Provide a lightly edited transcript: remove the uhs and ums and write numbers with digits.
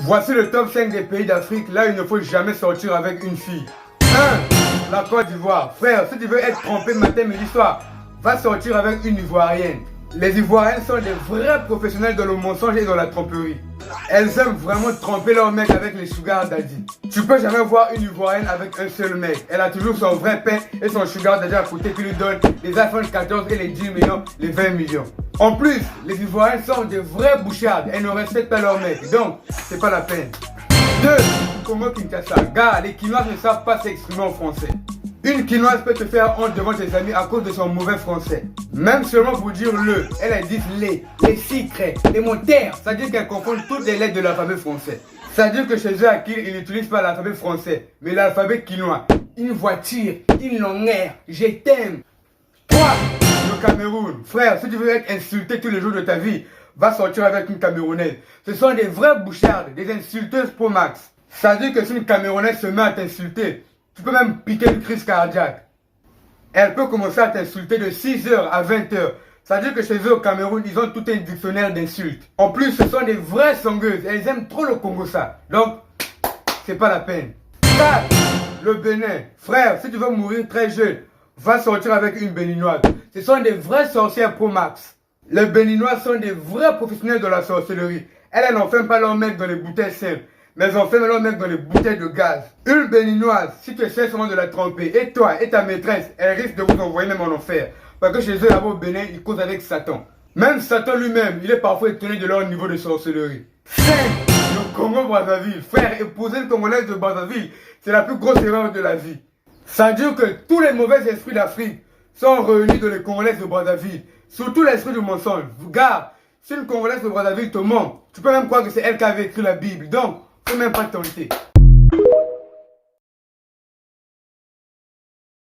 Voici le top 5 des pays d'Afrique, là il ne faut jamais sortir avec une fille. 1. La Côte d'Ivoire. Frère, si tu veux être trompé matin, midi, soir, va sortir avec une Ivoirienne. Les Ivoiriennes sont des vrais professionnels dans le mensonge et dans la tromperie. Elles aiment vraiment tromper leur mec avec les sugar daddy. Tu peux jamais voir une Ivoirienne avec un seul mec. Elle a toujours son vrai pain et son sugar daddy à côté qui lui donne les iPhone 14 et les 10 millions, les 20 millions. En plus, les Ivoiriennes sont des vraies bouchardes. Elles ne respectent pas leur mec. Donc, c'est pas la peine. 2. Congo-Kinshasa. Gars, les Kinois ne savent pas s'exprimer en français. Une Quinoise peut te faire honte devant tes amis à cause de son mauvais français. Même seulement pour dire le, elle dit les secrets, les montères. Ça veut dire qu'elle confond toutes les lettres de l'alphabet français. Ça veut dire que chez eux, à Kir, ils n'utilisent pas l'alphabet français, mais l'alphabet quinois. Une voiture, une longueur, je t'aime. 3. Le Cameroun. Frère, si tu veux être insulté tous les jours de ta vie, va sortir avec une Camerounaise. Ce sont des vraies bouchardes, des insulteuses pro max. Ça veut dire que si une Camerounaise se met à t'insulter, tu peux même piquer une crise cardiaque. Elle peut commencer à t'insulter de 6h à 20h. Ça veut dire que chez eux au Cameroun, ils ont tout un dictionnaire d'insultes. En plus, ce sont des vraies sangueuses. Elles aiment trop le Congo ça. Donc, c'est pas la peine. 4. Le Bénin. Frère, si tu veux mourir très jeune, va sortir avec une Béninoise. Ce sont des vraies sorcières pro max. Les Béninois sont des vrais professionnels de la sorcellerie. Elles n'enferment pas leur mec dans les bouteilles simples, mais elles enferment leur mec dans les bouteilles de gaz. Une Béninoise, si tu essaies seulement de la tromper, et toi et ta maîtresse, elle risque de vous envoyer même en enfer. Parce que chez eux, là-bas au Bénin, ils causent avec Satan. Même Satan lui-même, il est parfois étonné de leur niveau de sorcellerie. 5. Le Congo-Brazzaville. Frère, épouser une Congolaise de Brazzaville, c'est la plus grosse erreur de la vie. Ça veut dire que tous les mauvais esprits d'Afrique sont réunis dans les Congolaises de Brazzaville. Surtout l'esprit du mensonge. Regarde, si une Congolaise de Brazzaville te ment, tu peux même croire que c'est elle qui avait écrit la Bible. Donc, faut même pas tenter.